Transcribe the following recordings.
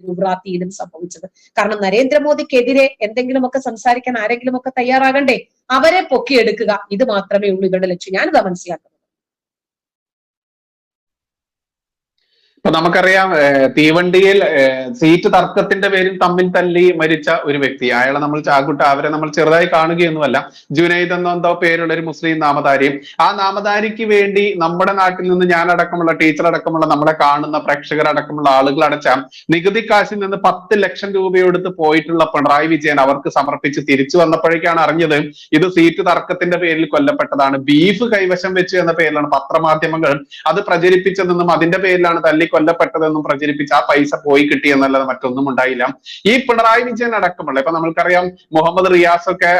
ഗുജറാത്തിയിലും സംഭവിച്ചത്. കാരണം നരേന്ദ്രമോദിക്കെതിരെ എന്തെങ്കിലുമൊക്കെ സംസാരിക്കാൻ ആരെങ്കിലുമൊക്കെ തയ്യാറാകണ്ടേ? അവരെ പൊക്കിയെടുക്കുക, ഇത് മാത്രമേ ഉള്ളൂ ഇവരുടെ ലക്ഷ്യം. ഞാനിതാ മനസ്സിലാക്കുന്നത്. ഇപ്പൊ നമുക്കറിയാം തീവണ്ടിയിൽ സീറ്റ് തർക്കത്തിന്റെ പേരിൽ തമ്മിൽ തല്ലി മരിച്ച ഒരു വ്യക്തി, അയാളെ നമ്മൾ അവരെ നമ്മൾ ചെറുതായി കാണുകയൊന്നുമല്ല. ജുനൈദ് എന്നെന്തോ പേരുള്ള ഒരു മുസ്ലിം നാമധാരിയും, ആ നാമധാരിക്ക് വേണ്ടി നമ്മുടെ നാട്ടിൽ നിന്ന് ഞാനടക്കമുള്ള ടീച്ചർ അടക്കമുള്ള നമ്മളെ കാണുന്ന പ്രേക്ഷകരടക്കമുള്ള ആളുകൾ അടച്ച നികുതി കാശിൽ നിന്ന് 10 ലക്ഷം രൂപയെടുത്ത് പോയിട്ടുള്ള പിണറായി വിജയൻ അവർക്ക് സമർപ്പിച്ച് തിരിച്ചു വന്നപ്പോഴേക്കാണ് അറിഞ്ഞത് ഇത് സീറ്റ് തർക്കത്തിന്റെ പേരിൽ കൊല്ലപ്പെട്ടതാണ്, ബീഫ് കൈവശം വെച്ച് എന്ന പേരിലാണ് പത്രമാധ്യമങ്ങൾ അത് പ്രചരിപ്പിച്ചതെന്നും അതിന്റെ പേരിലാണ് തല്ലി കൊല്ലപ്പെട്ടതെന്നും പ്രചരിപ്പിച്ച് ആ പൈസ പോയി കിട്ടിയെന്നല്ലാതെ മറ്റൊന്നും ഉണ്ടായില്ല. ഈ പിണറായി വിജയൻ അടക്കമുള്ള, ഇപ്പൊ നമുക്കറിയാം മുഹമ്മദ് റിയാസ് ഒക്കെ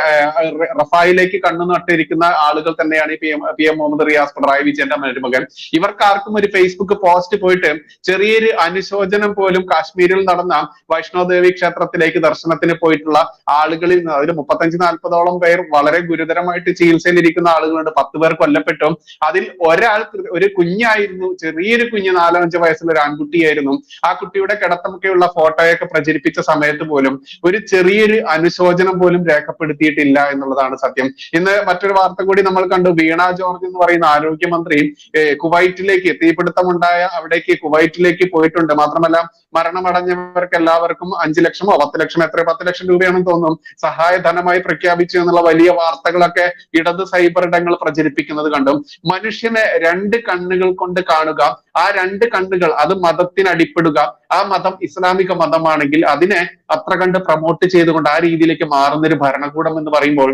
റഫായിലേക്ക് കണ്ണു നട്ടിരിക്കുന്ന ആളുകൾ തന്നെയാണ് ഈ പി എം മുഹമ്മദ് റിയാസ്, പിണറായി വിജയന്റെ മരുമകൻ. ഇവർക്കാർക്കും ഒരു ഫേസ്ബുക്ക് പോസ്റ്റ് പോയിട്ട് ചെറിയൊരു അനുശോചനം പോലും കാശ്മീരിൽ നടന്ന വൈഷ്ണോദേവി ക്ഷേത്രത്തിലേക്ക് ദർശനത്തിന് പോയിട്ടുള്ള ആളുകളിൽ നിന്ന് അതിൽ 35-40ഓളം പേർ വളരെ ഗുരുതരമായിട്ട് ചികിത്സയിലിരിക്കുന്ന ആളുകളുണ്ട്. 10 പേർ കൊല്ലപ്പെട്ടു. അതിൽ ഒരാൾ ഒരു കുഞ്ഞായിരുന്നു, ചെറിയൊരു കുഞ്ഞ്, 4-5 വയസ്സുള്ള ഒരു ആൺകുട്ടിയായിരുന്നു. ആ കുട്ടിയുടെ കിടത്തമൊക്കെയുള്ള ഫോട്ടോയൊക്കെ പ്രചരിപ്പിച്ച സമയത്ത് പോലും ഒരു ചെറിയൊരു അനുശോചനം പോലും രേഖപ്പെടുത്തിയിട്ടില്ല എന്നുള്ളതാണ് സത്യം. ഇന്ന് മറ്റൊരു വാർത്ത കൂടി നമ്മൾ കണ്ടു. വീണ ജോർജ് എന്ന് പറയുന്ന ആരോഗ്യമന്ത്രി കുവൈറ്റിലേക്ക്, തീപിടുത്തമുണ്ടായ അവിടേക്ക് കുവൈറ്റിലേക്ക് പോയിട്ടുണ്ട്. മാത്രമല്ല മരണമടഞ്ഞവർക്ക് എല്ലാവർക്കും 5 ലക്ഷമോ 10 ലക്ഷമോ 10 ലക്ഷം രൂപയാണെന്ന് തോന്നുന്നു സഹായധനമായി പ്രഖ്യാപിച്ചു എന്നുള്ള വലിയ വാർത്തകളൊക്കെ ഇടത് സൈബർ ഇടങ്ങൾ പ്രചരിപ്പിക്കുന്നത് കണ്ടു. മനുഷ്യനെ 2 കണ്ണുകൾ കൊണ്ട് കാണുക, ആ 2 കണ്ണുകൾ അത് മതത്തിന് അടിപ്പെടുക, ആ മതം ഇസ്ലാമിക മതമാണെങ്കിൽ അതിനെ അത്ര കണ്ട് പ്രൊമോട്ട് ചെയ്തുകൊണ്ട് ആ രീതിയിലേക്ക് മാറുന്നൊരു ഭരണകൂടം എന്ന് പറയുമ്പോൾ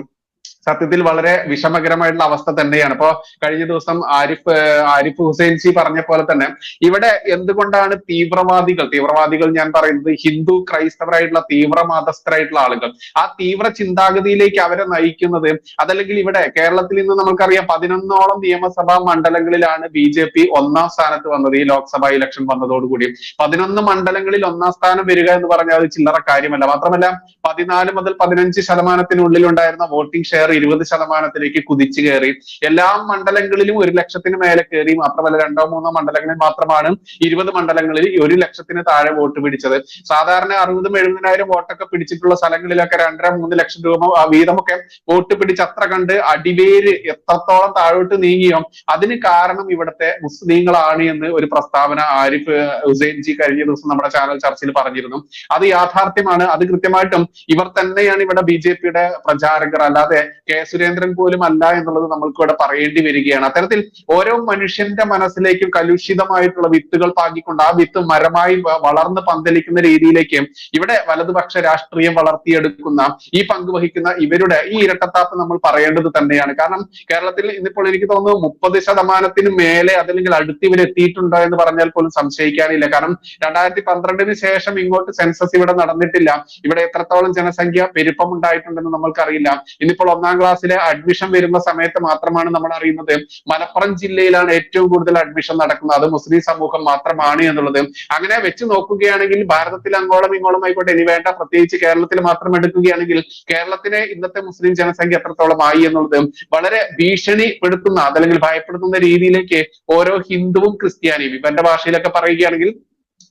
സത്യത്തിൽ വളരെ വിഷമകരമായിട്ടുള്ള അവസ്ഥ തന്നെയാണ്. ഇപ്പോ കഴിഞ്ഞ ദിവസം ആരിഫ് ഹുസൈൻ ജി പറഞ്ഞ പോലെ തന്നെ ഇവിടെ എന്തുകൊണ്ടാണ് തീവ്രവാദികൾ ഞാൻ പറയുന്നത് ഹിന്ദു ക്രൈസ്തവരായിട്ടുള്ള തീവ്ര മതസ്ഥരായിട്ടുള്ള ആളുകൾ, ആ തീവ്ര ചിന്താഗതിയിലേക്ക് അവരെ നയിക്കുന്നത്, അതല്ലെങ്കിൽ ഇവിടെ കേരളത്തിൽ ഇന്ന് നമുക്കറിയാം 11ഓളം നിയമസഭാ മണ്ഡലങ്ങളിലാണ് BJP 1ാം സ്ഥാനത്ത് വന്നത്. ഈ ലോക്സഭാ ഇലക്ഷൻ വന്നതോടുകൂടി 11 മണ്ഡലങ്ങളിൽ 1ാം സ്ഥാനം വരിക എന്ന് പറഞ്ഞാൽ അത് ചില്ലറ കാര്യമല്ല. മാത്രമല്ല 14 മുതൽ 15% ഉണ്ടായിരുന്ന വോട്ടിംഗ് ഷെയർ 20% കുതിച്ചു കയറി. എല്ലാ മണ്ഡലങ്ങളിലും 1 ലക്ഷത്തിന് മേലെ കയറി. മാത്രമല്ല 2-3 മണ്ഡലങ്ങളിൽ മാത്രമാണ് 20 മണ്ഡലങ്ങളിൽ 1 ലക്ഷത്തിന് താഴെ വോട്ട് പിടിച്ചത്. സാധാരണ 60-70 വോട്ടൊക്കെ പിടിച്ചിട്ടുള്ള സ്ഥലങ്ങളിലൊക്കെ 2-3 ലക്ഷം രൂപ വീതമൊക്കെ വോട്ട് പിടിച്ച് അത്ര കണ്ട് അടിവേര് എത്രത്തോളം താഴോട്ട് നീങ്ങിയോ അതിന് കാരണം ഇവിടുത്തെ മുസ്ലിങ്ങളാണ് എന്ന് ഒരു പ്രസ്താവന ആരിഫ് ഹുസൈൻ ജി കഴിഞ്ഞ ദിവസം നമ്മുടെ ചാനൽ ചർച്ചയിൽ പറഞ്ഞിരുന്നു. അത് യാഥാർത്ഥ്യമാണ്. അത് കൃത്യമായിട്ടും ഇവർ തന്നെയാണ് ഇവിടെ BJPയുടെ പ്രചാരകർ, അല്ലാതെ കെ സുരേന്ദ്രൻ പോലും അല്ല എന്നുള്ളത് നമ്മൾക്ക് ഇവിടെ പറയേണ്ടി വരികയാണ്. അത്തരത്തിൽ ഓരോ മനുഷ്യന്റെ മനസ്സിലേക്കും കലുഷിതമായിട്ടുള്ള വിത്തുകൾ പാകിക്കൊണ്ട് ആ വിത്ത് മരമായി വളർന്ന് പന്തലിക്കുന്ന രീതിയിലേക്ക് ഇവിടെ വലതുപക്ഷ രാഷ്ട്രീയം വളർത്തിയെടുക്കുന്ന ഈ പങ്കുവഹിക്കുന്ന ഇവരുടെ ഈ ഇരട്ടത്താപ്പ് നമ്മൾ പറയേണ്ടത് തന്നെയാണ്. കാരണം കേരളത്തിൽ ഇന്നിപ്പോൾ എനിക്ക് തോന്നുന്നു 30% മേലെ അതല്ലെങ്കിൽ അടുത്ത് ഇവരെത്തിയിട്ടുണ്ടോ എന്ന് പറഞ്ഞാൽ പോലും സംശയിക്കാനില്ല. കാരണം 2012 ശേഷം ഇങ്ങോട്ട് സെൻസസ് ഇവിടെ നടന്നിട്ടില്ല. ഇവിടെ എത്രത്തോളം ജനസംഖ്യ പെരുപ്പം ഉണ്ടായിട്ടുണ്ടെന്ന് നമ്മൾക്കറിയില്ല. ഇന്നിപ്പോൾ 1ാം ക്ലാസ്സിലെ അഡ്മിഷൻ വരുന്ന സമയത്ത് മാത്രമാണ് നമ്മൾ അറിയുന്നത് മലപ്പുറം ജില്ലയിലാണ് ഏറ്റവും കൂടുതൽ അഡ്മിഷൻ നടക്കുന്നത്, അത് മുസ്ലിം സമൂഹം മാത്രമാണ് എന്നുള്ളത്. അങ്ങനെ വെച്ച് നോക്കുകയാണെങ്കിൽ ഭാരതത്തിൽ അങ്ങോളം ഇങ്ങോളം ആയിക്കോട്ടെ, ഇനി വേണ്ട പ്രത്യേകിച്ച് കേരളത്തിൽ മാത്രം എടുക്കുകയാണെങ്കിൽ കേരളത്തിലെ ഇന്നത്തെ മുസ്ലിം ജനസംഖ്യ എത്രത്തോളം ആയി എന്നുള്ളത് വളരെ ഭീഷണിപ്പെടുത്തുന്ന അതല്ലെങ്കിൽ ഭയപ്പെടുത്തുന്ന രീതിയിലേക്ക് ഓരോ ഹിന്ദുവും ക്രിസ്ത്യാനിയും, ഇവന്റെ ഭാഷയിലൊക്കെ പറയുകയാണെങ്കിൽ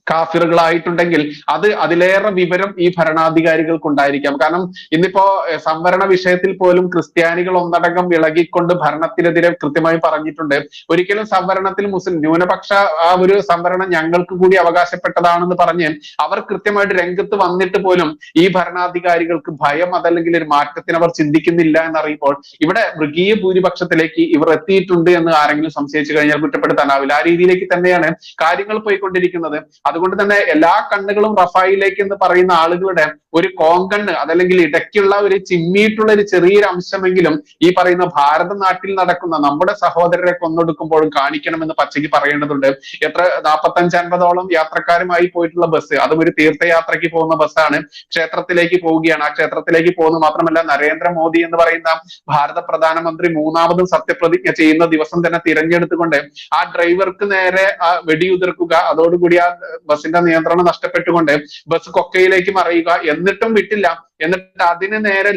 കാഫിറുകളായിട്ടുണ്ടെങ്കിൽ അതിലേറെ വിവരം ഈ ഭരണാധികാരികൾക്കുണ്ടായിരിക്കാം. കാരണം ഇന്നിപ്പോ സംവരണ വിഷയത്തിൽ പോലും ക്രിസ്ത്യാനികൾ ഒന്നടങ്കം ഇളകിക്കൊണ്ട് ഭരണത്തിനെതിരെ കൃത്യമായി പറഞ്ഞിട്ടുണ്ട്. ഒരിക്കലും സംവരണത്തിൽ മുസ്ലിം ന്യൂനപക്ഷ ആ ഒരു സംവരണം ഞങ്ങൾക്ക് കൂടി അവകാശപ്പെട്ടതാണെന്ന് പറഞ്ഞ് അവർ കൃത്യമായിട്ട് രംഗത്ത് വന്നിട്ട് പോലും ഈ ഭരണാധികാരികൾക്ക് ഭയം അതല്ലെങ്കിൽ ഒരു മാറ്റത്തിന് അവർ ചിന്തിക്കുന്നില്ല എന്നറിയുമ്പോൾ ഇവിടെ മൃഗീയ ഭൂരിപക്ഷത്തിലേക്ക് ഇവർ എത്തിയിട്ടുണ്ട് എന്ന് ആരെങ്കിലും സംശയിച്ചു കഴിഞ്ഞാൽ കുറ്റപ്പെടുത്താനാവില്ല. ആ രീതിയിലേക്ക് തന്നെയാണ് കാര്യങ്ങൾ പോയിക്കൊണ്ടിരിക്കുന്നത്. അതുകൊണ്ട് തന്നെ എല്ലാ കണ്ണുകളും റഫായിലേക്ക് എന്ന് പറയുന്ന ആളുകളുടെ ഒരു കോങ്കണ്ണ് അതല്ലെങ്കിൽ ഇടയ്ക്കുള്ള ഒരു ചിമ്മിയിട്ടുള്ള ഒരു ചെറിയൊരു അംശമെങ്കിലും ഈ പറയുന്ന ഭാരത നാട്ടിൽ നടക്കുന്ന നമ്മുടെ സഹോദരരെ കൊന്നൊടുക്കുമ്പോഴും കാണിക്കണമെന്ന് പച്ചയ്ക്ക് പറയേണ്ടതുണ്ട്. എത്ര 45-50ഓളം യാത്രക്കാരുമായി പോയിട്ടുള്ള ബസ്, അതും ഒരു തീർത്ഥയാത്രയ്ക്ക് പോകുന്ന ബസ്സാണ്, ക്ഷേത്രത്തിലേക്ക് പോവുകയാണ്. ആ ക്ഷേത്രത്തിലേക്ക് പോകുന്നത് മാത്രമല്ല നരേന്ദ്രമോദി എന്ന് പറയുന്ന ഭാരത പ്രധാനമന്ത്രി 3ാമതും സത്യപ്രതിജ്ഞ ചെയ്യുന്ന ദിവസം തന്നെ തിരഞ്ഞെടുത്തുകൊണ്ട് ആ ഡ്രൈവർക്ക് നേരെ വെടിയുതിർക്കുക, അതോടുകൂടി ആ ബസിന്റെ നിയന്ത്രണം നഷ്ടപ്പെട്ടുകൊണ്ട് ബസ് കൊക്കയിലേക്ക് മറിയുക, എന്നിട്ടും വിട്ടില്ല. എന്നിട്ട് അതിന് നേരെ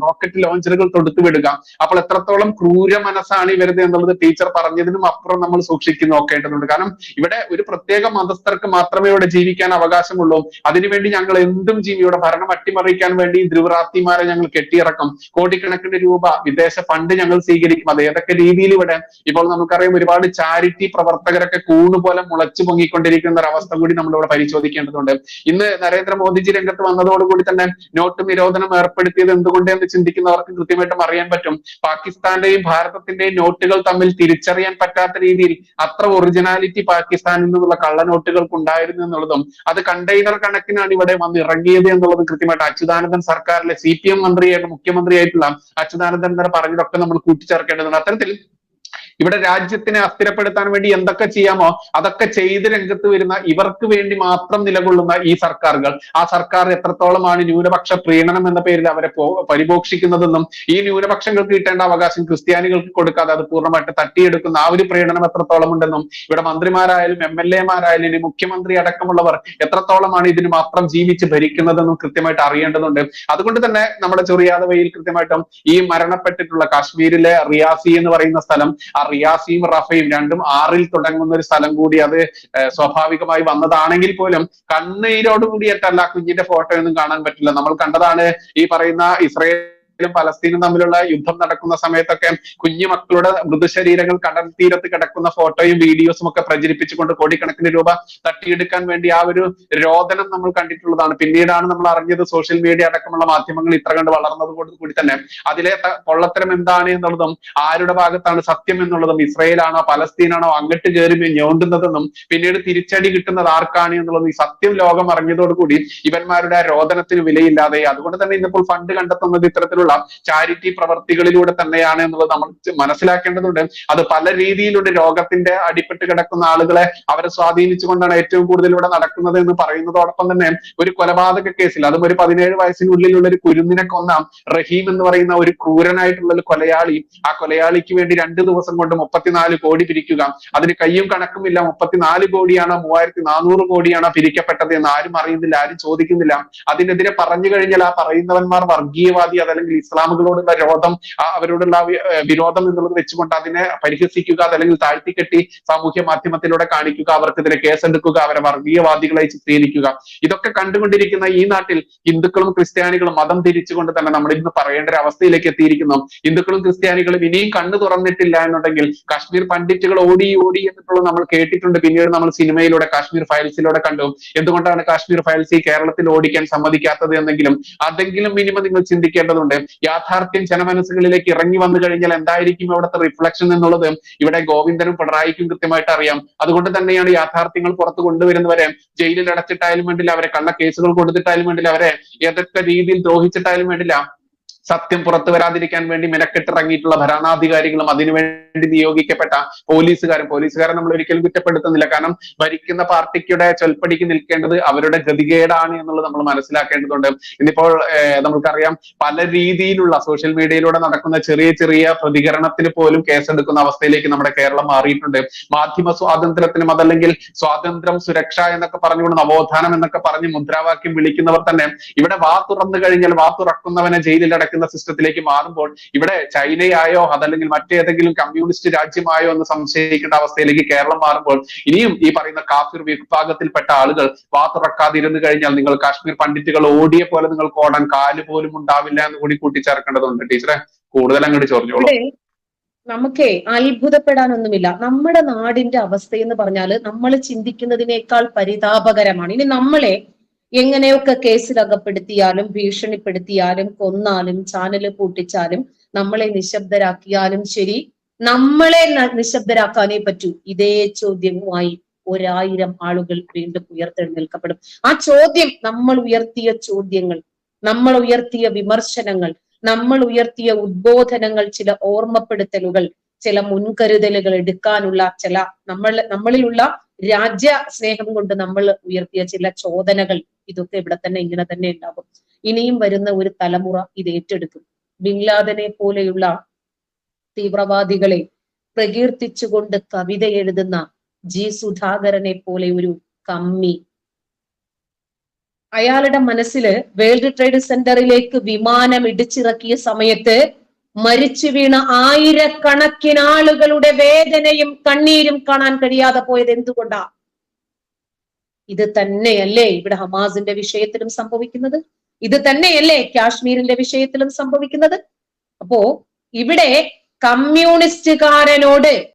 റോക്കറ്റ് ലോഞ്ചറുകൾ തൊടുത്തു വിടുക. അപ്പോൾ എത്രത്തോളം ക്രൂര മനസ്സാണ് ഇവരുത് എന്നുള്ളത് ടീച്ചർ പറഞ്ഞതിനും അപ്പുറം നമ്മൾ സൂക്ഷിച്ചു നോക്കേണ്ടതുണ്ട്. കാരണം ഇവിടെ ഒരു പ്രത്യേക മതസ്ഥർക്ക് മാത്രമേ ഇവിടെ ജീവിക്കാൻ അവകാശമുള്ളൂ. അതിനുവേണ്ടി ഞങ്ങൾ എന്തും ചെയ്യും. ഇവിടെ ഭരണം അട്ടിമറിക്കാൻ വേണ്ടി ദ്രുവറാത്തിമാരെ ഞങ്ങൾ കെട്ടിയിറക്കും. കോടിക്കണക്കിന് രൂപ വിദേശ ഫണ്ട് ഞങ്ങൾ സ്വീകരിക്കും. അത് ഏതൊക്കെ രീതിയിൽ ഇവിടെ ഇപ്പോൾ നമുക്കറിയാം ഒരുപാട് ചാരിറ്റി പ്രവർത്തകരൊക്കെ കൂണുപോലെ മുളച്ചു പൊങ്ങിക്കൊണ്ടിരിക്കുന്ന ഒരു അവസ്ഥ കൂടി നമ്മളിവിടെ പരിശോധിക്കേണ്ടതുണ്ട്. ഇന്ന് നരേന്ദ്രമോദിജി രംഗത്ത് വന്നതോടുകൂടി തന്നെ നോട്ട് നിരോധനം ഏർപ്പെടുത്തിയത് എന്തുകൊണ്ട് എന്ന് ചിന്തിക്കുന്നവർക്ക് കൃത്യമായിട്ടും അറിയാൻ പറ്റും. പാകിസ്ഥാന്റെയും ഭാരതത്തിന്റെയും നോട്ടുകൾ തമ്മിൽ തിരിച്ചറിയാൻ പറ്റാത്ത രീതിയിൽ അത്ര ഒറിജിനാലിറ്റി പാകിസ്ഥാനിൽ നിന്നുള്ള കള്ളനോട്ടുകൾക്ക് ഉണ്ടായിരുന്നു എന്നുള്ളതും അത് കണ്ടെയ്നർ കണക്കിനാണ് ഇവിടെ വന്ന് ഇറങ്ങിയത് എന്നുള്ളതും കൃത്യമായിട്ട് അച്യുതാനന്ദൻ സർക്കാരിലെ CPM മന്ത്രിയായിട്ട് മുഖ്യമന്ത്രിയായിട്ടുള്ള അച്യുതാനന്ദൻ തന്നെ പറഞ്ഞതൊക്കെ നമ്മൾ കൂട്ടിച്ചേർക്കേണ്ടതുണ്ട്. അത്തരത്തിൽ ഇവിടെ രാജ്യത്തിനെ അസ്ഥിരപ്പെടുത്താൻ വേണ്ടി എന്തൊക്കെ ചെയ്യാമോ അതൊക്കെ ചെയ്ത് രംഗത്ത് വരുന്ന ഇവർക്ക് വേണ്ടി മാത്രം നിലകൊള്ളുന്ന ഈ സർക്കാരുകൾ, ആ സർക്കാർ എത്രത്തോളമാണ് ന്യൂനപക്ഷ പ്രീണനം എന്ന പേരിൽ അവരെ പരിപോഷിക്കുന്നതെന്നും ഈ ന്യൂനപക്ഷങ്ങൾക്ക് കിട്ടേണ്ട അവകാശം ക്രിസ്ത്യാനികൾക്ക് കൊടുക്കാതെ അത് പൂർണ്ണമായിട്ട് തട്ടിയെടുക്കുന്ന ആ ഒരു പ്രീണനം എത്രത്തോളം ഉണ്ടെന്നും ഇവിടെ മന്ത്രിമാരായാലും MLA മാരായാലും ഇനി മുഖ്യമന്ത്രി അടക്കമുള്ളവർ എത്രത്തോളമാണ് ഇതിന് മാത്രം ജീവിച്ച് ഭരിക്കുന്നതെന്നും കൃത്യമായിട്ട് അറിയേണ്ടതുണ്ട്. അതുകൊണ്ട് തന്നെ നമ്മുടെ ചെറിയാതവയിൽ കൃത്യമായിട്ടും ഈ മരണപ്പെട്ടിട്ടുള്ള കാശ്മീരിലെ റിയാസി എന്ന് പറയുന്ന സ്ഥലം, റിയാസിയും റഫയും രണ്ടും 6 തുടങ്ങുന്ന ഒരു സ്ഥലം കൂടി അത് സ്വാഭാവികമായി വന്നതാണെങ്കിൽ പോലും കണ്ണീരോടുകൂടിയിട്ടല്ല കുഞ്ഞിന്റെ ഫോട്ടോ ഒന്നും കാണാൻ പറ്റില്ല. നമ്മൾ കണ്ടതാണ് ഈ പറയുന്ന ഇസ്രായേലും പലസ്തീനും തമ്മിലുള്ള യുദ്ധം നടക്കുന്ന സമയത്തൊക്കെ കുഞ്ഞു മക്കളുടെ മൃതശരീരങ്ങൾ കടൽ തീരത്ത് കിടക്കുന്ന ഫോട്ടോയും വീഡിയോസും ഒക്കെ പ്രചരിപ്പിച്ചുകൊണ്ട് കോടിക്കണക്കിന് രൂപ തട്ടിയെടുക്കാൻ വേണ്ടി ആ ഒരു രോദനം നമ്മൾ കണ്ടിട്ടുള്ളതാണ്. പിന്നീടാണ് നമ്മൾ അറിഞ്ഞത് സോഷ്യൽ മീഡിയ അടക്കമുള്ള മാധ്യമങ്ങൾ ഇത്ര കണ്ട് വളർന്നത് കൂടി തന്നെ അതിലെ പൊള്ളത്തരം എന്താണ് എന്നുള്ളതും ആരുടെ ഭാഗത്താണ് സത്യം എന്നുള്ളതും ഇസ്രായേലാണോ പലസ്തീനാണോ അങ്ങോട്ട് കയറി ഞോണ്ടുന്നതെന്നും പിന്നീട് തിരിച്ചടി കിട്ടുന്നത് ആർക്കാണ് എന്നുള്ളതും ഈ സത്യം ലോകം അറിഞ്ഞതോടുകൂടി ഇവന്മാരുടെ രോദനത്തിന് വിലയില്ലാതെ. അതുകൊണ്ട് തന്നെ ഇന്നിപ്പോൾ ഫണ്ട് കണ്ടെത്തുന്നത് ഇത്തരത്തിലുള്ള ചാരിറ്റി പ്രവർത്തികളിലൂടെ തന്നെയാണ് എന്നുള്ളത് നമ്മൾ മനസ്സിലാക്കേണ്ടതുണ്ട്. അത് പല രീതിയിലുണ്ട്. രോഗത്തിന്റെ അടിപ്പെട്ട് കിടക്കുന്ന ആളുകളെ അവരെ സ്വാധീനിച്ചുകൊണ്ടാണ് ഏറ്റവും കൂടുതൽ ഇവിടെ നടക്കുന്നത് എന്ന് പറയുന്നതോടൊപ്പം തന്നെ ഒരു കൊലപാതക കേസിൽ അതും ഒരു 17 വയസ്സിനുള്ളിലുള്ള ഒരു കുരുന്നിനെ കൊന്ന റഹീം എന്ന് പറയുന്ന ഒരു ക്രൂരനായിട്ടുള്ള ഒരു കൊലയാളി, ആ കൊലയാളിക്ക് വേണ്ടി 2 ദിവസം കൊണ്ട് 34 കോടി പിരിക്കുക. അതിന് കയ്യും കണക്കുമില്ല. 34 കോടിയാണോ 3400 കോടിയാണോ പിരിക്കപ്പെട്ടത് എന്ന് ആരും അറിയുന്നില്ല, ആരും ചോദിക്കുന്നില്ല. അതിനെതിരെ പറഞ്ഞു കഴിഞ്ഞാൽ ആ പറയുന്നവന്മാർ വർഗീയവാദി അതല്ലെങ്കിൽ ഇസ്ലാമുകളോടുള്ള അവരോടുള്ള വിരോധം എന്നുള്ളത് വെച്ചുകൊണ്ട് അതിനെ പരിഹസിക്കുക അതല്ലെങ്കിൽ താഴ്ത്തിക്കെട്ടി സാമൂഹ്യ മാധ്യമത്തിലൂടെ കാണിക്കുക, അവർക്കെതിരെ കേസെടുക്കുക, അവരെ വർഗീയവാദികളായി ചിത്രീകരിക്കുക. ഇതൊക്കെ കണ്ടുകൊണ്ടിരിക്കുന്ന ഈ നാട്ടിൽ ഹിന്ദുക്കളും ക്രിസ്ത്യാനികളും മതം തിരിച്ചുകൊണ്ട് തന്നെ നമ്മൾ ഇന്ന് പറയേണ്ട ഒരു അവസ്ഥയിലേക്ക് എത്തിയിരിക്കുന്നു. ഹിന്ദുക്കളും ക്രിസ്ത്യാനികളും ഇനിയും കണ്ണു തുറന്നിട്ടില്ല എന്നുണ്ടെങ്കിൽ കാശ്മീർ പണ്ഡിറ്റുകൾ ഓടി എന്നിട്ടുള്ളത് നമ്മൾ കേട്ടിട്ടുണ്ട്. പിന്നീട് നമ്മൾ സിനിമയിലൂടെ കാശ്മീർ ഫയൽസിലൂടെ കണ്ടു. എന്തുകൊണ്ടാണ് കാശ്മീർ ഫയൽസ് ഈ കേരളത്തിൽ ഓടിക്കാൻ സമ്മതിക്കാത്തത് എന്നെങ്കിലും അതെങ്കിലും മിനിമം നിങ്ങൾ ചിന്തിക്കേണ്ടതുണ്ട്. യാഥാർത്ഥ്യം ജനമനസ്സുകളിലേക്ക് ഇറങ്ങി വന്നു കഴിഞ്ഞാൽ എന്തായിരിക്കും അവിടുത്തെ റിഫ്ലക്ഷൻ എന്നുള്ളത് ഇവിടെ ഗോവിന്ദനും പിണറായിക്കും കൃത്യമായിട്ട് അറിയാം. അതുകൊണ്ട് തന്നെയാണ് യാഥാർത്ഥ്യങ്ങൾ പുറത്തു കൊണ്ടുവരുന്നവരെ ജയിലിൽ അടച്ചിട്ടായാലും വേണ്ടില്ല, അവരെ കള്ള കേസുകൾ കൊടുത്തിട്ടായാലും വേണ്ടില്ല, അവരെ ഏതൊക്കെ രീതിയിൽ ദ്രോഹിച്ചിട്ടായാലും വേണ്ടില്ല, സത്യം പുറത്തു വരാതിരിക്കാൻ വേണ്ടി മെനക്കെട്ടിറങ്ങിയിട്ടുള്ള ഭരണാധികാരികളും അതിനുവേണ്ടി നിയോഗിക്കപ്പെട്ട പോലീസുകാരെ നമ്മൾ ഒരിക്കലും കുറ്റപ്പെടുത്തുന്നില്ല. കാരണം ഭരിക്കുന്ന പാർട്ടിയുടെ ചൊൽപ്പടിക്ക് നിൽക്കേണ്ടത് അവരുടെ ഗതികേടാണ് എന്നുള്ളത് നമ്മൾ മനസ്സിലാക്കേണ്ടതുണ്ട്. ഇന്നിപ്പോൾ നമുക്കറിയാം പല രീതിയിലുള്ള സോഷ്യൽ മീഡിയയിലൂടെ നടക്കുന്ന ചെറിയ പ്രതികരണത്തിന് പോലും കേസെടുക്കുന്ന അവസ്ഥയിലേക്ക് നമ്മുടെ കേരളം മാറിയിട്ടുണ്ട്. മാധ്യമ സ്വാതന്ത്ര്യത്തിനും അതല്ലെങ്കിൽ സ്വാതന്ത്ര്യം സുരക്ഷ എന്നൊക്കെ പറഞ്ഞുകൊണ്ട് നവോത്ഥാനം എന്നൊക്കെ പറഞ്ഞ് മുദ്രാവാക്യം വിളിക്കുന്നവർ തന്നെ ഇവിടെ വാ തുറന്നു കഴിഞ്ഞാൽ വാ തുറക്കുന്നവനെ ജയിലിൽ അടക്കുന്ന സിസ്റ്റത്തിലേക്ക് മാറുമ്പോൾ ഇവിടെ ചൈനയായോ അതല്ലെങ്കിൽ മറ്റേതെങ്കിലും കമ്മ്യൂണിസ്റ്റ് രാജ്യമായോ എന്ന് സംശയിക്കേണ്ട അവസ്ഥയിലേക്ക് കേരളം മാറുമ്പോൾ ഇനിയും ഈ പറയുന്ന കാഫിർ വിഭാഗത്തിൽപ്പെട്ട ആളുകൾ വാ തുറക്കാതിരുന്നു കഴിഞ്ഞാൽ നിങ്ങൾ കാശ്മീർ പണ്ഡിറ്റുകൾ ഓടിയ പോലെ നിങ്ങൾക്ക് ഓടാൻ കാല് പോലും ഉണ്ടാവില്ല എന്ന് കൂടി കൂട്ടിച്ചേർക്കേണ്ടതുണ്ട്. ടീച്ചറെ കൂടുതൽ അങ്ങോട്ട് ചോദിച്ചോളൂ. നമുക്കേ അത്ഭുതപ്പെടാനൊന്നുമില്ല. നമ്മുടെ നാടിന്റെ അവസ്ഥ എന്ന് പറഞ്ഞാല് നമ്മൾ ചിന്തിക്കുന്നതിനേക്കാൾ പരിതാപകരമാണ്. ഇനി നമ്മളെ എങ്ങനെയൊക്കെ കേസിലകപ്പെടുത്തിയാലും ഭീഷണിപ്പെടുത്തിയാലും കൊന്നാലും ചാനല് പൂട്ടിച്ചാലും നമ്മളെ നിശബ്ദരാക്കിയാലും ശരി, നമ്മളെ നിശബ്ദരാക്കാനേ പറ്റൂ. ഇതേ ചോദ്യവുമായി 1000 ആളുകൾ വീണ്ടും ഉയർത്തെഴുന്നേൽക്കപ്പെടും. ആ ചോദ്യം, നമ്മൾ ഉയർത്തിയ ചോദ്യങ്ങൾ, നമ്മൾ ഉയർത്തിയ വിമർശനങ്ങൾ, നമ്മൾ ഉയർത്തിയ ഉദ്ബോധനങ്ങൾ, ചില ഓർമ്മപ്പെടുത്തലുകൾ, ചില മുൻകരുതലുകൾ എടുക്കാനുള്ള ചില നമ്മളിലുള്ള രാജ്യ സ്നേഹം കൊണ്ട് നമ്മൾ ഉയർത്തിയ ചില ചോദനകൾ, ഇതൊക്കെ ഇവിടെ തന്നെ ഇങ്ങനെ തന്നെ ഉണ്ടാകും. ഇനിയും വരുന്ന ഒരു തലമുറ ഇത് ഏറ്റെടുക്കും. ബിൻ ലാദനെ പോലെയുള്ള തീവ്രവാദികളെ പ്രകീർത്തിച്ചുകൊണ്ട് കവിത എഴുതുന്ന ജി സുധാകരനെ പോലെ ഒരു കമ്മി, അയാളുടെ മനസ്സിൽ വേൾഡ് ട്രേഡ് സെന്ററിലേക്ക് വിമാനം ഇടിച്ചിറക്കിയ സമയത്ത് മരിച്ചു വീണ ആയിരക്കണക്കിന് ആളുകളുടെ വേദനയും കണ്ണീരും കാണാൻ കഴിയാതെ പോയത് എന്തുകൊണ്ടാ? ഇത് തന്നെയല്ലേ ഇവിടെ ഹമാസിന്റെ വിഷയത്തിലും സംഭവിക്കുന്നത്? ഇത് തന്നെയല്ലേ കാശ്മീരിന്റെ വിഷയത്തിലും സംഭവിക്കുന്നത്? അപ്പോ ഇവിടെ കമ്മ്യൂണിസ്റ്റുകാരനോട്